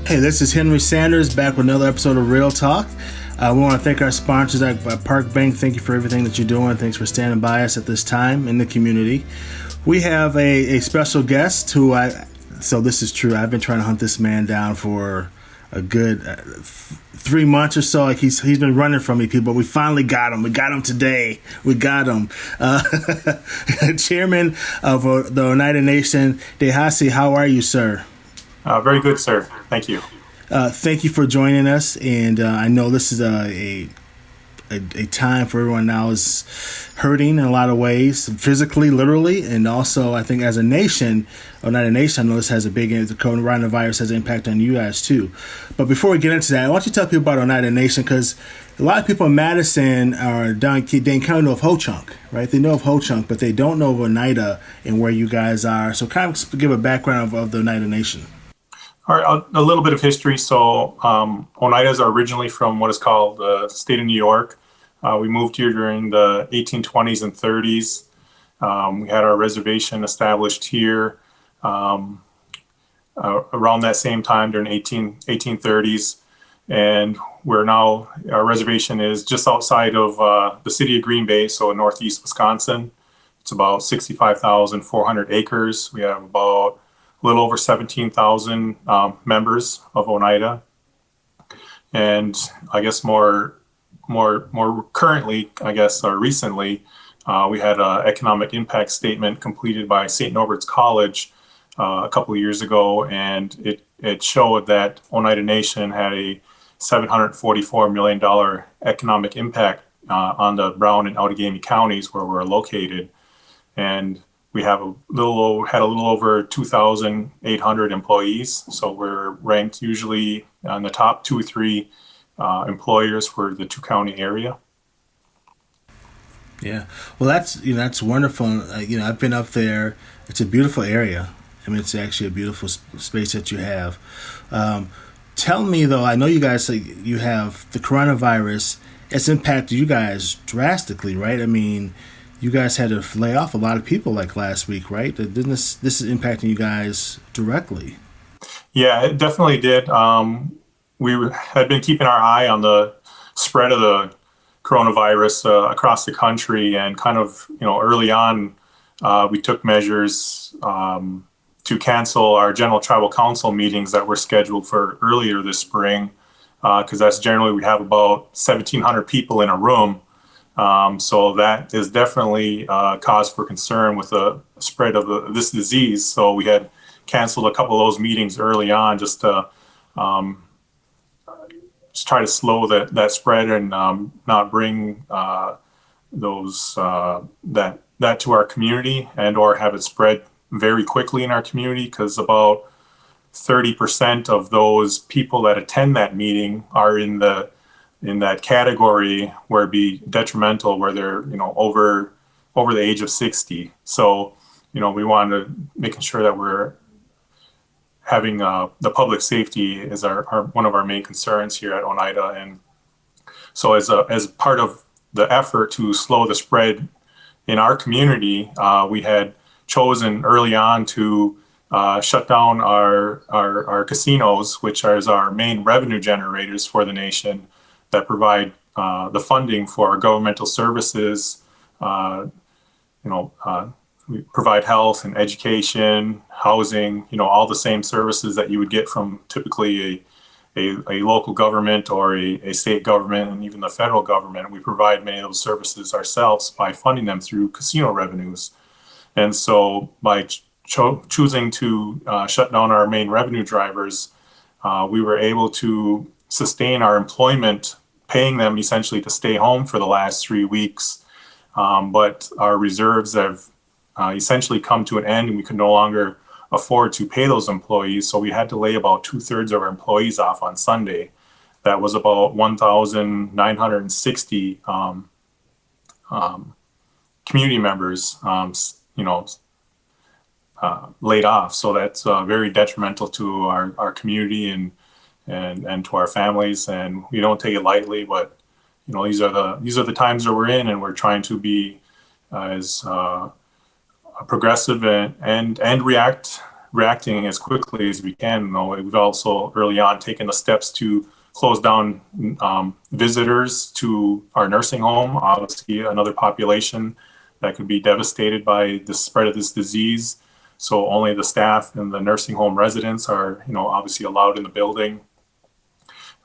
Hey, this is Henry Sanders back with another episode of Real Talk. We want to thank our sponsors at Park Bank. Thank you for everything that you're doing. Thanks for standing by us at this time in the community. We have a special guest so this is true, I've been trying to hunt this man down for a good 3 months or so. Like he's been running from me, people. But we finally got him. We got him today. We got him. Chairman of the Oneida Nation, Tehassi, how are you, sir? Very good, sir. Thank you. Thank you for joining us. And I know this is a time for everyone now is hurting in a lot of ways, physically, literally, and also I think as a nation, or not a nation, I know this has the coronavirus has an impact on you guys too. But before we get into that, I want you to tell people about Oneida Nation, because a lot of people in Madison are down, they kind of know of Ho-Chunk, right? They know of Ho-Chunk, but they don't know of Oneida and where you guys are. So kind of give a background of the Oneida Nation. All right, a little bit of history. So Oneidas are originally from what is called the state of New York. We moved here during the 1820s and 30s. We had our reservation established here around that same time during 1830s. And our reservation is just outside of the city of Green Bay, so in northeast Wisconsin. It's about 65,400 acres. We have about a little over 17,000 members of Oneida. And I guess more currently, or recently, we had an economic impact statement completed by St. Norbert's College a couple of years ago, and it showed that Oneida Nation had a $744 million economic impact on the Brown and Outagamie counties where we're located. And we have a little over 2,800 employees, so we're ranked usually on the top 2 or 3 employers for the 2-county area. Yeah, well, that's wonderful. I've been up there. It's a beautiful area. I mean, it's actually a beautiful space that you have. Tell me though, I know you guys you have the coronavirus. It's impacted you guys drastically, right? I mean, you guys had to lay off a lot of people like last week, right? This is impacting you guys directly. Yeah, it definitely did. We had been keeping our eye on the spread of the coronavirus across the country, and kind of, early on, we took measures to cancel our general tribal council meetings that were scheduled for earlier this spring, because that's generally we have about 1,700 people in a room. So that is definitely cause for concern with the spread of this disease. So we had canceled a couple of those meetings early on just to just try to slow that spread and not bring that to our community and or have it spread very quickly in our community, because about 30% of those people that attend that meeting are in that category where it'd be detrimental, where they're over the age of 60. So we wanted to making sure that we're having the public safety is our one of our main concerns here at Oneida. And so as part of the effort to slow the spread in our community, we had chosen early on to shut down our casinos, which are our main revenue generators for the nation, that provide the funding for our governmental services. We provide health and education, housing, all the same services that you would get from typically a local government or a state government, and even the federal government. We provide many of those services ourselves by funding them through casino revenues. And so by choosing to shut down our main revenue drivers, we were able to sustain our employment, paying them essentially to stay home for the last 3 weeks. But our reserves have essentially come to an end, and we could no longer afford to pay those employees. So we had to lay about 2/3 of our employees off on Sunday. That was about 1,960 community members, laid off. So that's very detrimental to our community and to our families, and we don't take it lightly. But these are the times that we're in, and we're trying to be as progressive and react reacting as quickly as we can. You know, we've also early on taken the steps to close down visitors to our nursing home, obviously another population that could be devastated by the spread of this disease. So only the staff and the nursing home residents are, you know, obviously allowed in the building.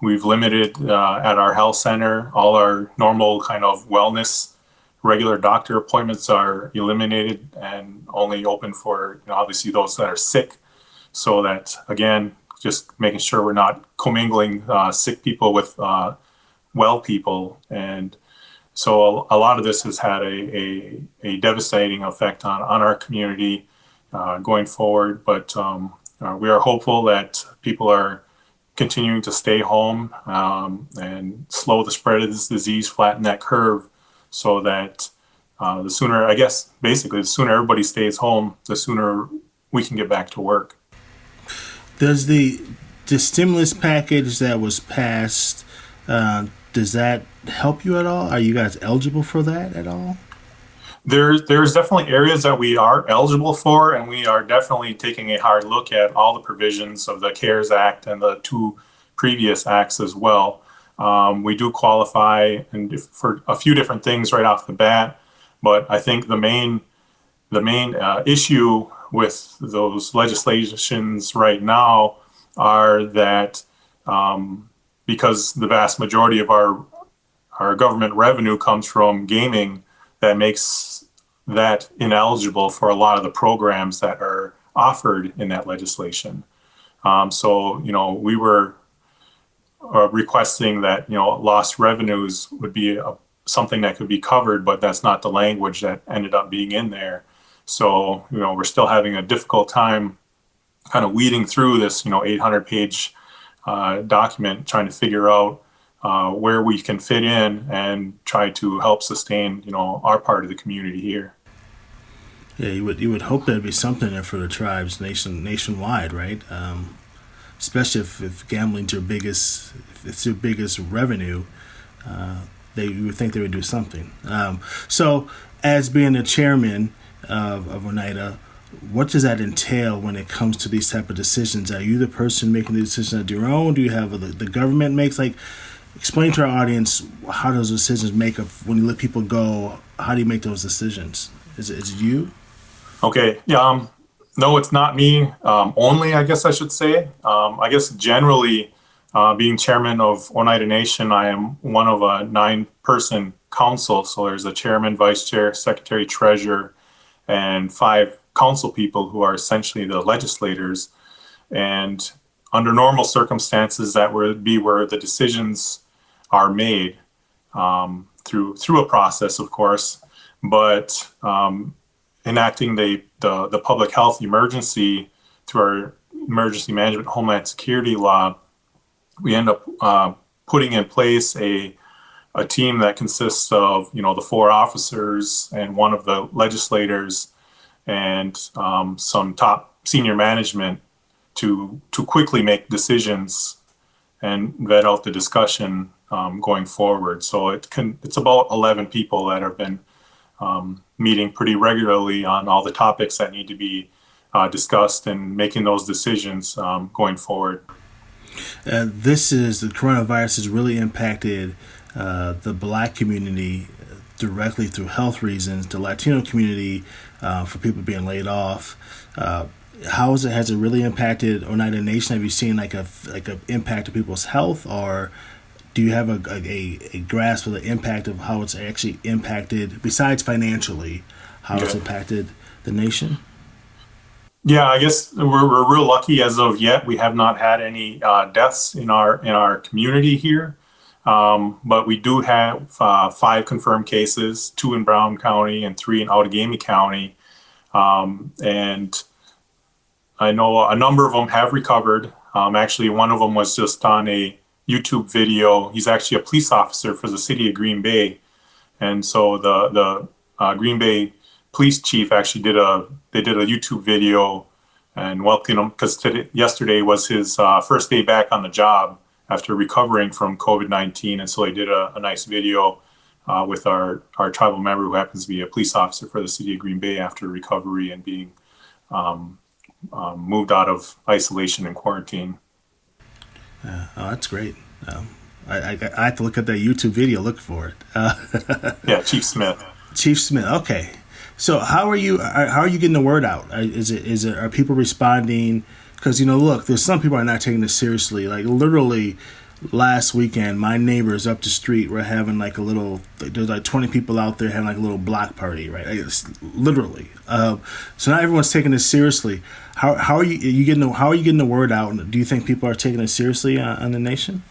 We've limited at our health center, all our normal kind of wellness, regular doctor appointments are eliminated and only open for, you know, obviously those that are sick. So that, again, just making sure we're not commingling sick people with well people. And so a lot of this has had a devastating effect on our community going forward. But we are hopeful that people are continuing to stay home and slow the spread of this disease, flatten that curve, so that the sooner, I guess, basically, the sooner everybody stays home, the sooner we can get back to work. Does the stimulus package that was passed, does that help you at all? Are you guys eligible for that at all? There's definitely areas that we are eligible for, and we are definitely taking a hard look at all the provisions of the CARES Act and the two previous acts as well. We do qualify and for a few different things right off the bat, but I think the main issue with those legislations right now are that because the vast majority of our government revenue comes from gaming, that makes that ineligible for a lot of the programs that are offered in that legislation. So, you know, we were requesting that, you know, lost revenues would be something that could be covered, but that's not the language that ended up being in there. So, you know, we're still having a difficult time kind of weeding through this, you know, 800-page document, trying to figure out where we can fit in and try to help sustain, you know, our part of the community here. Yeah, you would hope there'd be something there for the tribes nationwide, right? Especially if gambling's if it's your biggest revenue, you would think they would do something. So, as being the chairman of Oneida, what does that entail when it comes to these type of decisions? Are you the person making the decisions at your own? Do you have the government makes? Like, explain to our audience how those decisions make up when you let people go. How do you make those decisions? Is it you? Okay. Yeah. No, it's not me only, I guess I should say. I guess generally, being chairman of Oneida Nation, I am one of a 9-person council. So there's a chairman, vice chair, secretary, treasurer, and 5 council people who are essentially the legislators. And under normal circumstances, that would be where the decisions are made through a process, of course. But enacting the public health emergency through our emergency management homeland security law, we end up putting in place a team that consists of, you know, the 4 officers and 1 of the legislators and some top senior management to quickly make decisions and vet out the discussion going forward. So it's about 11 people that have been meeting pretty regularly on all the topics that need to be discussed and making those decisions going forward. The coronavirus has really impacted the Black community directly through health reasons, the Latino community for people being laid off. Has it really impacted Oneida Nation? Have you seen like a impact of people's health, or do you have a grasp of the impact of how it's actually impacted, besides financially, how it's impacted the nation? Yeah, I guess we're real lucky as of yet. We have not had any deaths in our community here, but we do have 5 confirmed cases, 2 in Brown County and 3 in Outagamie County, and I know a number of them have recovered. Actually, one of them was just on a YouTube video. He's actually a police officer for the city of Green Bay, and so the Green Bay police chief actually did a YouTube video and welcomed him, because yesterday was his first day back on the job after recovering from COVID-19, and so he did a nice video with our tribal member who happens to be a police officer for the city of Green Bay after recovery and being moved out of isolation and quarantine. Oh, that's great. I have to look at that YouTube video, look for it. Yeah, Chief Smith. Chief Smith. Okay. So how are you? How are you getting the word out? Are people responding? Because look, there's some people are not taking this seriously. Like literally, last weekend, my neighbors up the street were having like a little. There's like 20 people out there having like a little block party, right? Like, literally. So not everyone's taking this seriously. How are you getting? How are you getting the word out? Do you think people are taking it seriously on the nation?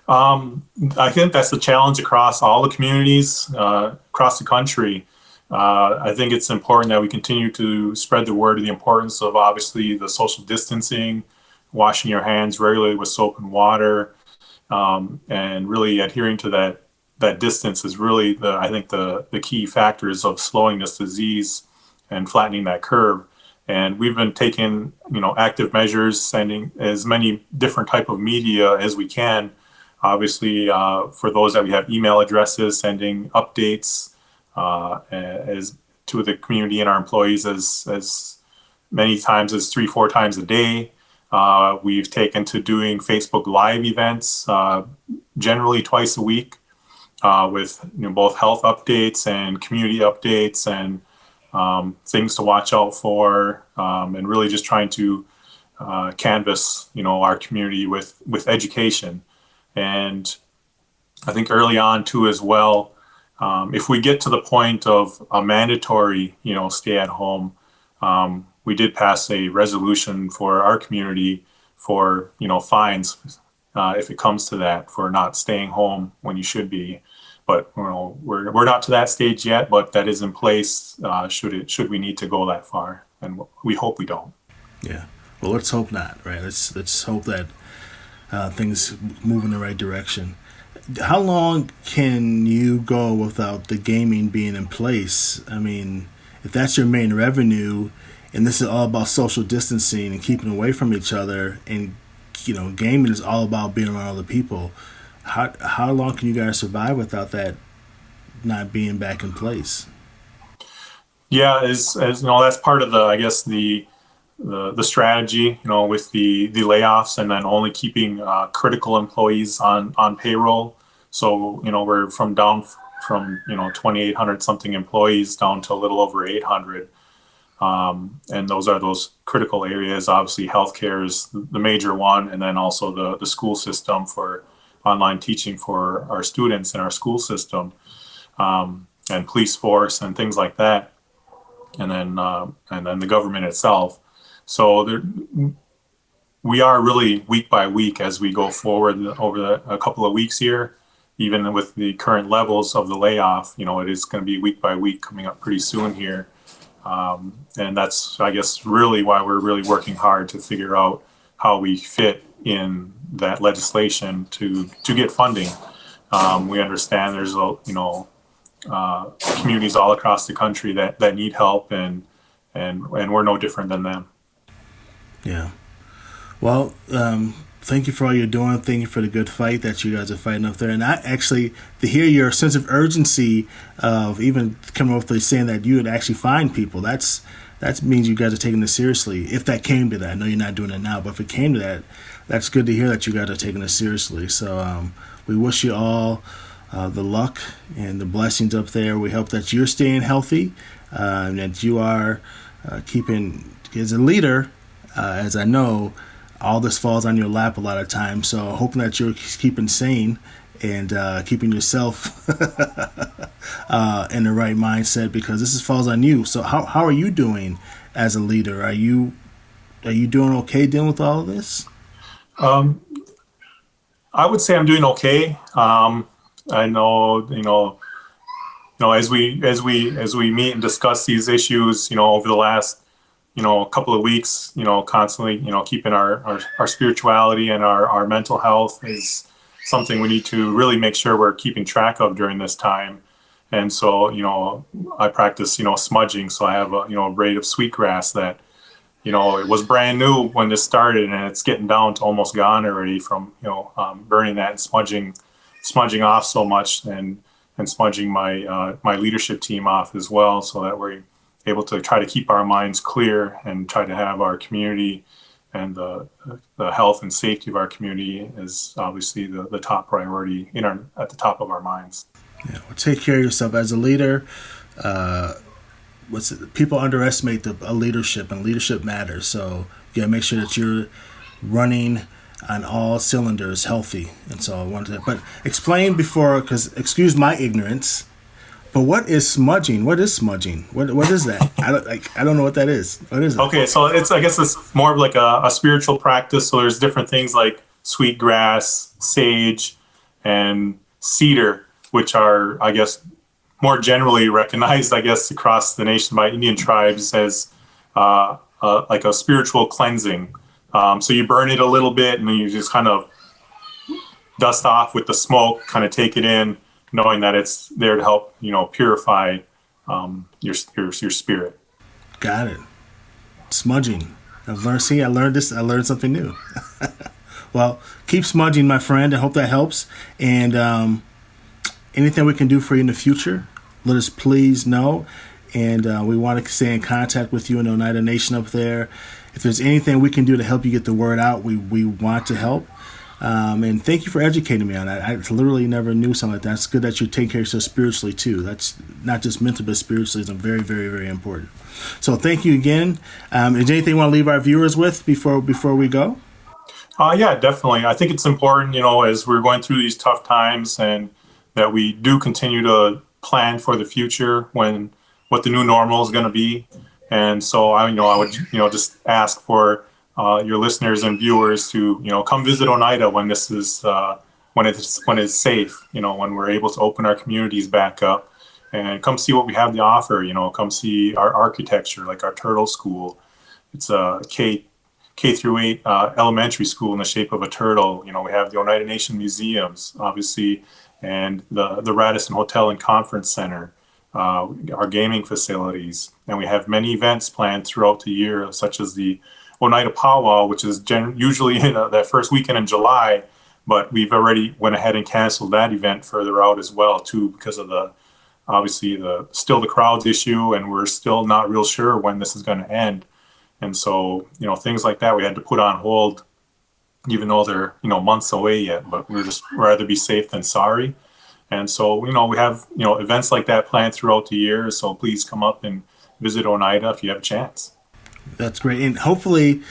I think that's the challenge across all the communities across the country. I think it's important that we continue to spread the word of the importance of obviously the social distancing, washing your hands regularly with soap and water, and really adhering to that distance is really I think the key factors of slowing this disease and flattening that curve. And we've been taking active measures, sending as many different type of media as we can. Obviously, for those that we have email addresses, sending updates as to the community and our employees as many times as 3-4 times a day. We've taken to doing Facebook Live events generally twice a week with both health updates and community updates and things to watch out for, and really just trying to canvass our community with education. And I think early on too as well, if we get to the point of a mandatory, stay at home, we did pass a resolution for our community for, fines if it comes to that for not staying home when you should be. But we're not to that stage yet, but that is in place should we need to go that far, and we hope we don't. Yeah. Well, let's hope not. Right. Let's hope that things move in the right direction. How long can you go without the gaming being in place? I mean, if that's your main revenue, and this is all about social distancing and keeping away from each other, and gaming is all about being around other people. How long can you guys survive without that not being back in place? Yeah, as that's part of the strategy, with the layoffs and then only keeping critical employees on payroll. So we're down from 2,800 something employees down to a little over 800. And those critical areas. Obviously, healthcare is the major one, and then also the school system for online teaching for our students in our school system, and police force and things like that, and then the government itself. So we are really week by week as we go forward over a couple of weeks here. Even with the current levels of the layoff, it is going to be week by week coming up pretty soon here. And that's, I guess, really why we're really working hard to figure out how we fit in that legislation to get funding. We understand there's communities all across the country that need help, and we're no different than them. Yeah. Well, thank you for all you're doing. Thank you for the good fight that you guys are fighting up there. And I actually, to hear your sense of urgency of even coming up with saying that you would actually find people, that means you guys are taking this seriously. If that came to that, I know you're not doing it now, but if it came to that, that's good to hear that you guys are taking this seriously. So we wish you all the luck and the blessings up there. We hope that you're staying healthy, and that you are keeping, as a leader, as I know, all this falls on your lap a lot of times. So hoping that you're keeping sane and keeping yourself in the right mindset, because this falls on you. So how are you doing as a leader? Are you doing okay dealing with all of this? I would say I'm doing okay. I know, as we meet and discuss these issues, over the last, couple of weeks, constantly, keeping our spirituality and our mental health is something we need to really make sure we're keeping track of during this time. And so, I practice, smudging. So I have a braid of sweetgrass that, it was brand new when this started, and it's getting down to almost gone already from, burning that and smudging off so much, and smudging my leadership team off as well, so that able to try to keep our minds clear and try to have our community and the health and safety of our community is obviously the top priority at the top of our minds. Yeah, well, take care of yourself as a leader. People underestimate a leadership, and leadership matters. So you gotta make sure that you're running on all cylinders, healthy. And so I wanted to, but explain before, because excuse my ignorance. But what is smudging? What is smudging? What is that? I don't know what that is. What is it? Okay, so I guess it's more of like a spiritual practice. So there's different things like sweetgrass, sage, and cedar, which are, I guess, more generally recognized, I guess, across the nation by Indian tribes as like a spiritual cleansing. So you burn it a little bit, and then you just kind of dust off with the smoke, kind of take it in, knowing that it's there to help, purify your spirit. Got it. Smudging. I learned something new. Well, keep smudging, my friend. I hope that helps. And anything we can do for you in the future, let us please know. And we want to stay in contact with you in the Oneida Nation up there. If there's anything we can do to help you get the word out, we want to help. And thank you for educating me on that. I literally never knew something like that. It's good that you take care of yourself spiritually too. That's not just mental, but spiritually is very, very, very important. So thank you again. Is there anything you want to leave our viewers with before we go? Yeah, definitely. I think it's important, as we're going through these tough times, and that we do continue to plan for the future what the new normal is going to be. And so I would, just ask for your listeners and viewers to, come visit Oneida when this is, when it's safe, when we're able to open our communities back up, and come see what we have to offer. Come see our architecture, like our turtle school. It's a K through 8 elementary school in the shape of a turtle. We have the Oneida Nation museums, obviously, and the Radisson Hotel and Conference Center, our gaming facilities, and we have many events planned throughout the year, such as the Oneida Powwow, which is usually in that first weekend in July, but we've already went ahead and canceled that event further out as well too, because of the crowds issue, and we're still not real sure when this is going to end. And so, things like that we had to put on hold, even though they're, months away yet, but we're just rather be safe than sorry. And so, we have, events like that planned throughout the year. So please come up and visit Oneida if you have a chance. That's great. And hopefully,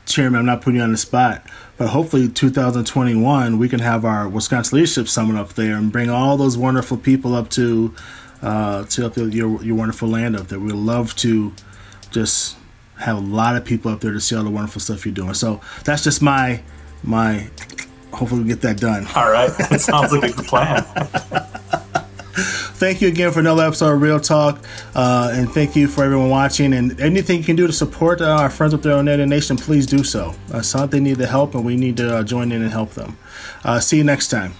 Chairman, I'm not putting you on the spot, but hopefully 2021, we can have our Wisconsin Leadership Summit up there and bring all those wonderful people up to your wonderful land up there. We'd love to just have a lot of people up there to see all the wonderful stuff you're doing. So that's just my hopefully we get that done. All right. That sounds like a good plan. Thank you again for another episode of Real Talk, and thank you for everyone watching. And anything you can do to support our friends up there on Oneida Nation, please do so. They need the help, and we need to join in and help them. See you next time.